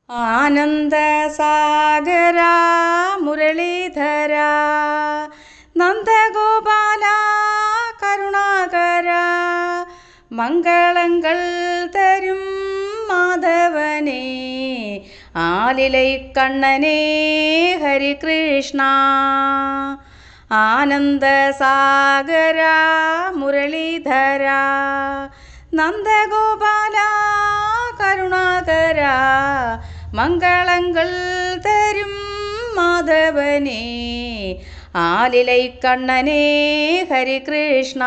ആനന്ദസാഗര മുരളീധര നന്ദഗോപാല കരുണാകര മംഗളങ്ങൾ തരും മാധവനേ ആലിലൈ കണ്ണനേ ഹരികൃഷ്ണ. ആനന്ദസാഗര മുരളീധര നന്ദഗോപാല കരുണാകര മംഗളങ്ങൾ തരും മാധവനേ ആലിലൈ കണ്ണനേ ഹരികൃഷ്ണ.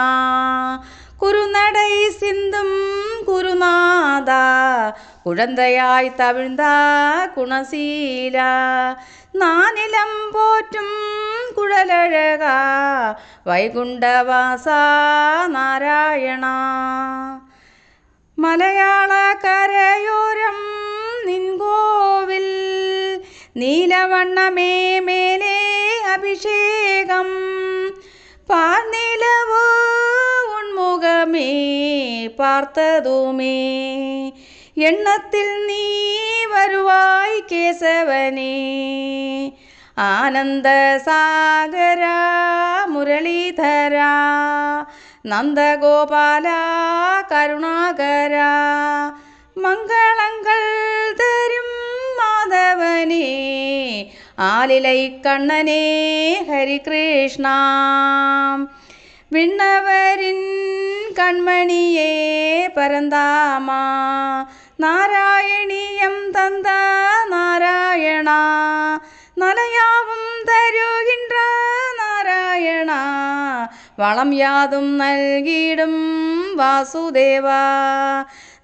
കുറുനടൈ സിന്ധും കുരുനാഥ കുഴന്തയായി തവിഴ്ந்த കുണശീല നാനിലം പോറ്റും കുഴലഴക വൈകുണ്ഠവാസ നാരായണ. മലയാള കരയോരം നിൻകോവിൽ നീലവണ്ണമേ മേലേ അഭിഷേകം പാർനിലവോ ഉൺമുഖമേ പാർത്തതുമേ എണ്ണത്തിൽ നീ വരുവായി കേശവനേ. ആനന്ദസാഗര മുരളീധര നന്ദഗോപാല കരുണാകര മംഗളങ്ങൾ തരും മാധവനേ ആലിലൈ കണ്ണനേ ഹരികൃഷ്ണ. വിണ്ണവരിൻ കൺമണിയേ പരന്താമ നാരായണീയം തந்த നാരായണ നലയാവും തരുകിன்ற നാരായണ വളം യാതും നൽകിടും വാസുദേവ.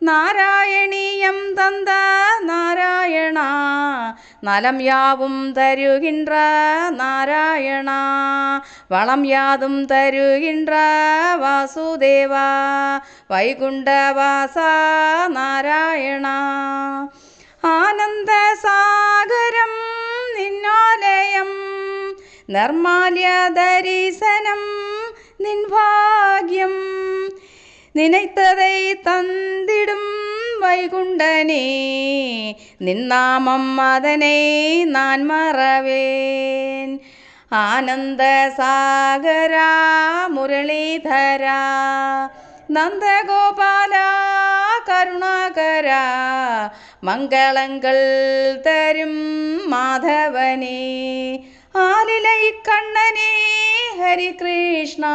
നാരായണീയം തந்த നാരായണ നലം യാവും തരുകിன்ற നാരായണ വളം യാതും തരുകിன்ற വാസുദേവ വൈകുണ്ഠവാസ നാരായണ. ആനന്ദസാഗരം നിന്നാലയം നിർമാല്യ ദരിശനം നിൻ ഭാഗ്യം നിனைத்ததை தந்திடும் வைகுண்டனே நின்னாமம் அதனை நான் மறவேன். ആനന്ദസാഗര മുരളീധര നന്ദഗോപാല കരുണാകര മംഗളങ്ങൾ തരും മാധവനേ ആലിലൈ കണ്ണനേ ഹരികൃഷ്ണ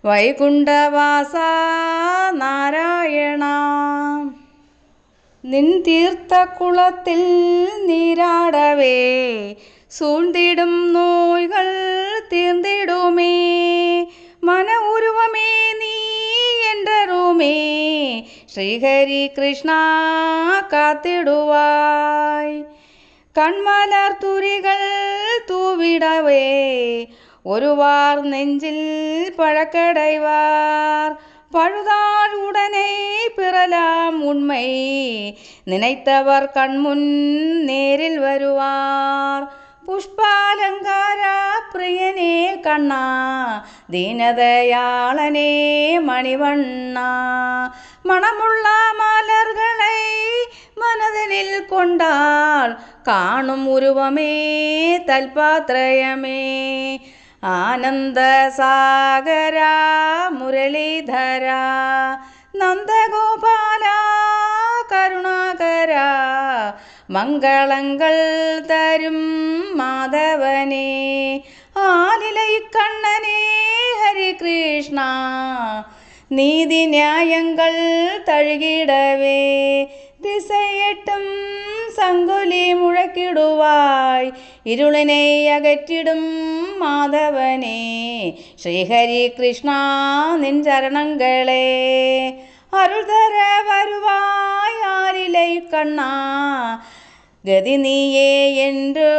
വൈകുണ്ഠവാസ നാരായണ. നിൻ തീർത്ഥക്കുളത്തിൽ നീരാടവേ സൂழ்ந்திடும் നോയ്കൾ തീർന്നിടുമേ മന ഉരുവമേ നീ എൻ്ററുമേ ശ്രീഹരി കൃഷ്ണ കാത്തിടുവാய். കൺമലർ തുരികൾ തൂവിടവേ ഒരുവാർ നെഞ്ചിൽ பழக்கடைவார் பழுதால் உடனே பிறலாம் உண்மை நினைத்தவர் கண்முன் நேரில் வருவார். പുഷ്പാലങ്കാര പ്രിയനേ കണ്ണ ദീനദയാളനേ മണിവണ്ണ മണമുള്ള മലർകളെ മനതിനിൽ കൊണ്ടാൽ കാണും ഉരുവമേ തൽപാത്രയമേ. ആനന്ദസാഗര മുരളീധര നന്ദഗോപാല കരുണാകര മംഗളങ്ങൾ തരും മാധവനേ ആലിലൈ കണ്ണനേ ഹരികൃഷ്ണ. നീതിന്യായങ്ങൾ തഴുകിടവേ ദിശയെട്ടും സങ്കുലി മുഴക്കിടുവാய் ഇരുളിനെ അകറ്റിടും മാധവനേ ശ്രീഹരി കൃഷ്ണ നിൻ ചരണങ്ങളെ അരുൾതര വരുവാய் ആലിലൈ കണ്ണ ഗതി നീയേ என்று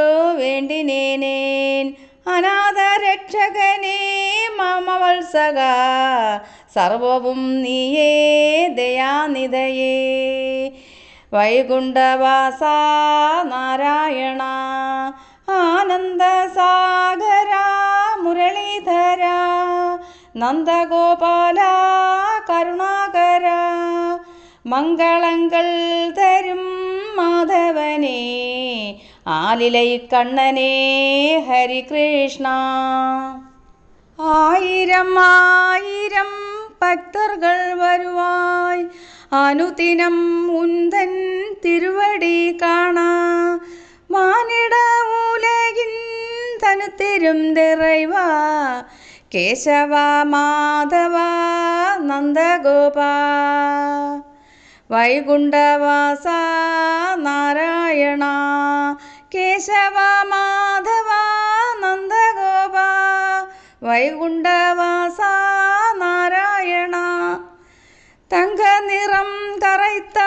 വേണ്ടിനേനേൻ അനാഥരക്ഷകനേ മമവത്സക സർവവും നീയേ ദയാനിധയേ വൈകുണ്ഠവാസ നാരായണ. ആനന്ദസാഗര മുരളീധര നന്ദഗോപാല കരുണാകര മംഗളങ്ങൾ തരും മാധവനേ ആലിലൈ കണ്ണനേ ഹരികൃഷ്ണ. ആയിരം ആയിരം ഭക്തர்கள் വരുവാய் അനുദിനം ഉന്തൻ തിരുവടി കാണാ. മാനിട ഉലകിൻ തനുത്തിരും തിറൈവാ കേശവ മാധവ നന്ദഗോപാ. വൈകുണ്ഠവാസ നാരായണ കേശവ മാധവ നന്ദഗോപാ. വൈകുണ്ഠവാസ നാരായണ. തങ്ക നിറം കറൈത്ത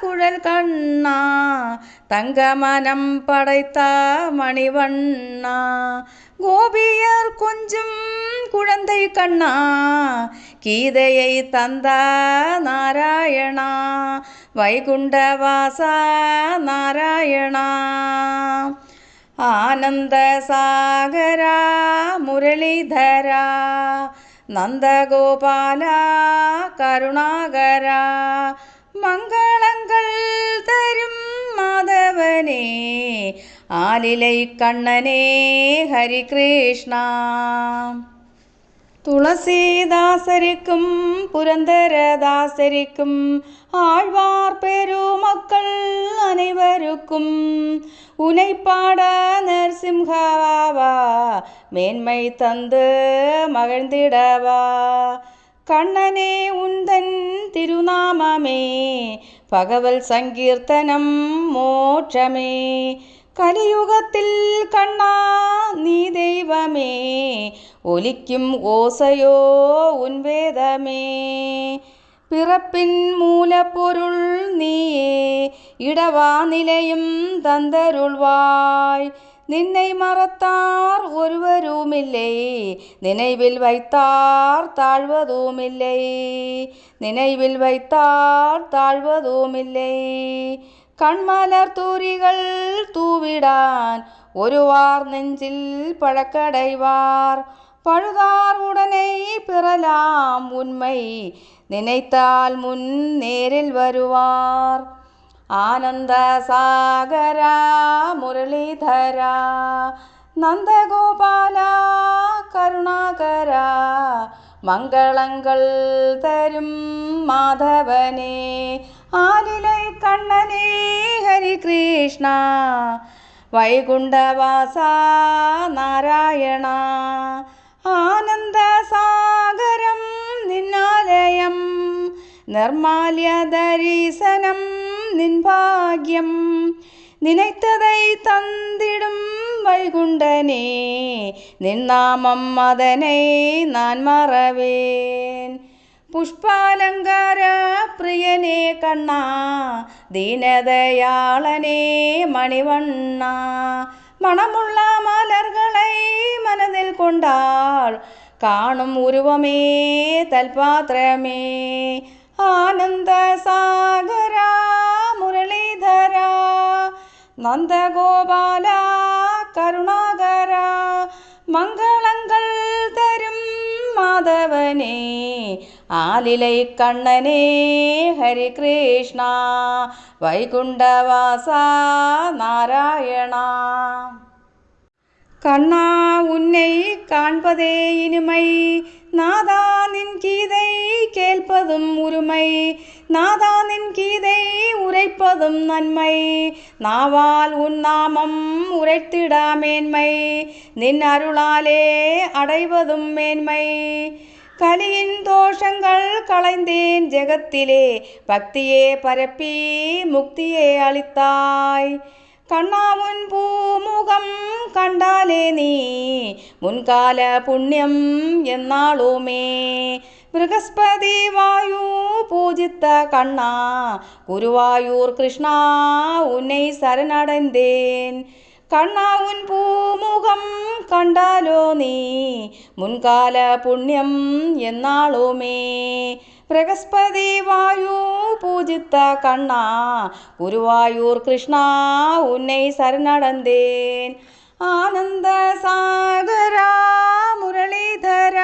കുഴൽ കണ്ണ തങ്കമനം പടൈത്ത മണിവണ്ണ. கோபியர் கொஞ்சம் குழந்தை கண்ணா கீதையை தந்த நாராயணா. வைகுண்டவாசா நாராயணா. ஆனந்த சாகரா முரளிதரா நந்தகோபாலா கருணாகரா. മംഗളങ്ങൾ തരും മാധവനേ ആലിലൈ കണ്ണനേ ഹരികൃഷ്ണ. തുളസീദാസരിക്കും പുരന്ദരദാസരിക്കും ആഴ്വാർ പെരുമക്കൾ അனைவருக்கும் ഉனைപ്പാട നരസിംഹവാ മേന്മൈ തந்து മகிழ்ந்திடவா. കണ്ണനേ ഉന്തൻ തിരുനാമമേ ഭഗവൽ സങ്കീർത്തനം മോക്ഷമേ. കലിയുഗത്തിൽ കണ്ണാ നീ ദൈവമേ ഒലിക്കും ഓസയോ ഉൻവേദമേ. പിറപ്പിൻ മൂലപ്പൊരുൾ നീയേ ഇടവാ നിലയും തന്തരുൾവായ്. നിന്നെ മറത്താർ ഒരുവരുമില്ലേ നിனைவில் வைத்தார் தாழ்வதுமில்லை. நினைவில் வைத்தார் தாழ்வதுமில்லை. கண்மலர் தூரிகள் தூவிடான் ஒருவார் நெஞ்சில் பழக்கடைவார். பழுதார் உடனே பிறலாம் உண்மை நினைத்தால் முன் நேரில் வருவார். ആനന്ദ സാഗര മുരളീധര നന്ദഗോപാല കരുണാകര. മംഗളങ്ങൾ തരും മാധവനേ ആലിലൈ കണ്ണനേ ഹരികൃഷ്ണ. വൈകുണ്ഠവാസ നാരായണ. ആനന്ദ സാഗരം നിന്നാലയം നിർമാല്യ ദരീസനം നിൻ ഭാഗ്യം. നിனைத்ததை തന്നിടും വൈകുണ്ഠനേ നിന്നാമം അതனை ഞാൻ മറവേൻ. പുഷ്പാലങ്കാര പ്രിയനേ കണ്ണാ ദീനദയാളനേ മണിവണ്ണ. മണമുള്ള മലർகளை മനതിൽ കൊണ്ടാൾ കാണും ഉരുവമേ തൽപാത്രമേ. ആനന്ദ സാഗര മുരളീധര നന്ദഗോപാല കരുണാകര. മംഗളങ്ങൾ തരും മാധവനേ ആലിലൈ കണ്ണനേ ഹരികൃഷ്ണ. വൈകുണ്ഠവാസ നാരായണ. கண்ணா உன்னை காண்பதே இனிமை நாதா நின் கீதை கேட்பதும் உரிமை. நாதா நின் கீதை உரைப்பதும் நன்மை. நாவால் உன் நாமம் உரைத்திட மேன்மை. நின் அருளாலே அடைவதும் மேன்மை. கலியின் தோஷங்கள் களைந்தேன் ஜெகத்திலே பக்தியே பரப்பி முக்தியே அளித்தாய். കണ്ണാമുൻ പൂമുഖം കണ്ടാലേ നീ മുൻകാല പുണ്യം എന്നാളുമേ. ബൃഹസ്പതി വായു പൂജിത്ത കണ്ണാ ഗുരുവായൂർ കൃഷ്ണ ഉന്നൈ ശരണടന്തേൻ. കണ്ണാ ഉൻ പൂമുഖം കണ്ടാലോ നീ മുൻകാല പുണ്യം എന്നാളുമേ. ബൃഹസ്പതി വായു പൂജിത്ത കണ്ണാ ഗുരുവായൂർ കൃഷ്ണ ഉന്നൈ ശരണടന്തേൻ. ആനന്ദ സാഗര മുരളീധര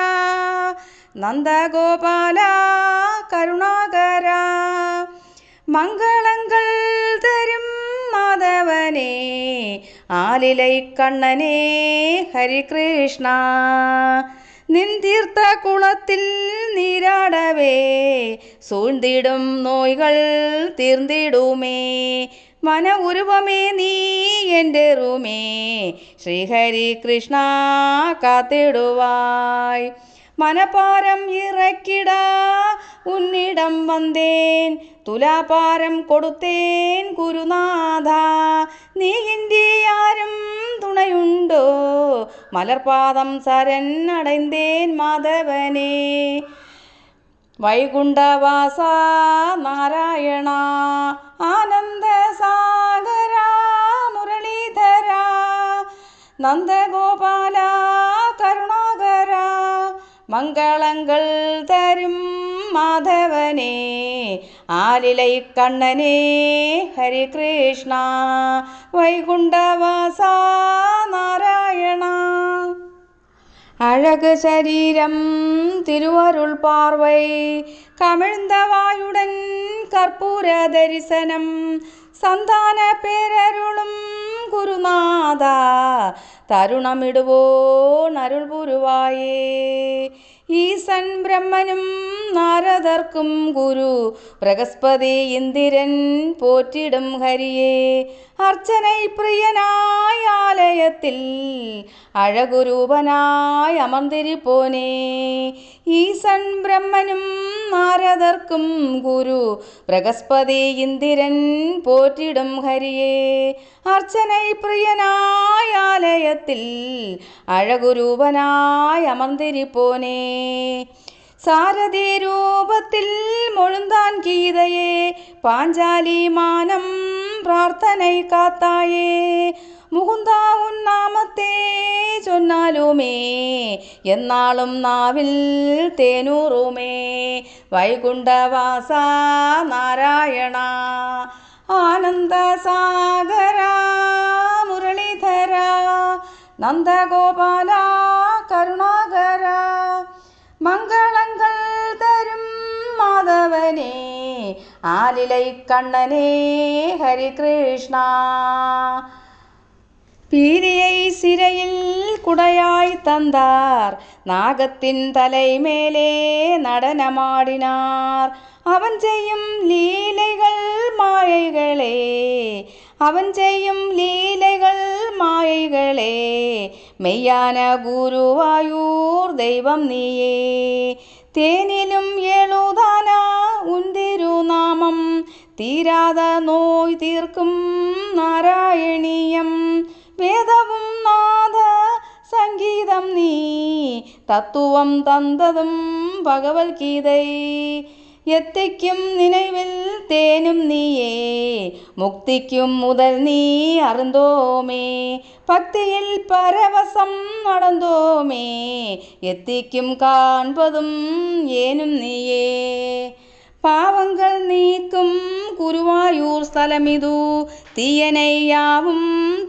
നന്ദഗോപാല കരുണാകര. മംഗളങ്ങൾ തരും മാധവനേ ആലിലൈ കണ്ണനേ ഹരികൃഷ്ണ. നിൻ തീർത്ത കുളത്തിൽ നീരാടവേ സൂഴ്ന്നിടും നോയ്കൾ തീർന്നിടുമേ. മന ഉരുവമേ നീ എൻ്റെ റൂമേ ശ്രീഹരി കൃഷ്ണ കാത്തിടുവായ്. മനപാരം ഇറക്കിട ഉന്നിടം വந்தேன் തുലാപാരം കൊടുത്തേൻ ഗുരുനാഥ. നീ ഇൻ്റെ ആരും തുണയുണ്ടോ മലർപാദം ശരണടൈந்தேன் മാധവനേ. വൈകുണ്ഠവാസ നാരായണ ആനന്ദ സാഗര മുരളീധര നന്ദഗോപാല കരുണാകര മംഗളങ്ങൾ തരും മാധവനേ. ആലിലൈ കണ്ണനേ ഹരികൃഷ്ണ വൈകുണ്ഠവാസ നാരായണ. அழகு சரீரம் திருவருள் பார்வை கமிழ்ந்த வாயுடன் கற்பூர தரிசனம் சந்தான பேரருளும் குருநாதா தருணமிடுவோன் அருள் புரிவாயே. ஈசன் பிரம்மனும் நாரதர்க்கும் குரு பிரகஸ்பதி இந்திரன் போற்றிடும் ஹரியே. அர்ச்சனை பிரியனாய் ஆலயத்தில் அழகுரூபனாய் அமர்ந்திருப்போனே. ஈசன் பிரம்மனும் நாரதர்க்கும் குரு பிரகஸ்பதி இந்திரன் போற்றிடும் ஹரியே. அர்ச்சனை பிரியனாய் ஆலயத்தில் அழகுரூபனாய் அமர்ந்திருப்போனே. സാരഥി രൂപത്തിൽ മൊഴുന്താൻ ഗീതയെ പാഞ്ചാലി മാനം പ്രാർത്ഥനൈ കാത്തായേ. മുകുന്ദ ഉന്നാമത്തെ ചൊന്നാലുമേ എന്നാളും നാവിൽ തേനൂറുമേ. വൈകുണ്ഠവാസ നാരായണ ആനന്ദ സാഗര മുരളീധര നന്ദഗോപാല കരുണാകര മംഗളങ്ങൾ തരും മാധവനേ. ആലിലൈ കണ്ണനേ ഹരികൃഷ്ണ. പീലിயை சிறையில் குடையாய் தந்தார் நாகத்தின் தலை மேலே நடனமாடினார். அவன் செய்யும் லீலைகள் மாயைகளே அவன் செய்யும் லீலைகள் மாயைகளே. மெய்யான குருவாயூர் தெய்வம் நீயே. തേനിലും എഴുതാന ഉന്തിരുനാമം തീരാത നോയ് തീർക്കും നാരായണീയം. വേദവും നാദ സംഗീതം നീ തത്വം തന്നതും ഭഗവത്ഗീதை. എത്തിക്കും നിனைவில் തേനും നീയേ മുക്തിക്കും മുതൽ നീ അറിന്തോമേ. ഭക്തിയിൽ പരവശം നടந்தோமே എത്തിക്കും കാൺപതും ഏനും നീയേ. പാവങ്ങൾ നീക്കും ഗുരുവായൂർ സ്ഥലമിതു തീയനയ്യാവും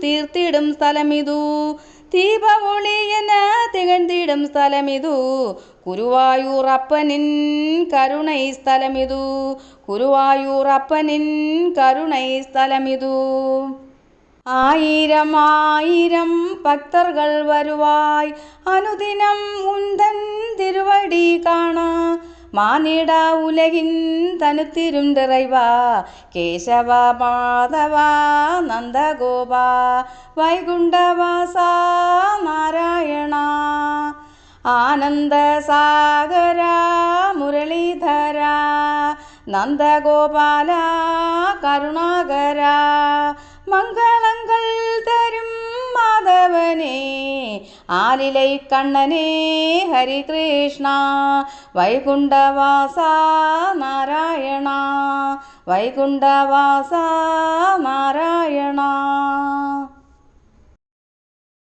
തീർത്തിടും സ്ഥലമിതു. ദീപഒളിയെന തികഴ്ന്നിടും സ്ഥലമിതു ഗുരുവായൂർ അപ്പനിൻ കരുണൈ സ്ഥലമിതു. ഗുരുവായൂർ അപ്പനിൻ കരുണൈ സ്ഥലമിതു. ആയിരം ആയിരം ഭക്തர்கள் வருவாய் അനുദിനം ഉന്തൻ തിരുവടി കാണാ. மானிட உலகின் தனுத்திரும் நிறைவா கேசவ மாதவ நந்தகோபா வைகுண்டவாசா நாராயண. ஆனந்த சாகர முரளீதர നന്ദഗോപാല കരുണാകര മംഗളങ്ങൾ തരും മാധവനേ. ആലിലൈ കണ്ണനേ ഹരികൃഷ്ണ വൈകുണ്ഠവാസ നാരായണ. വൈകുണ്ഠവാസ നാരായണ.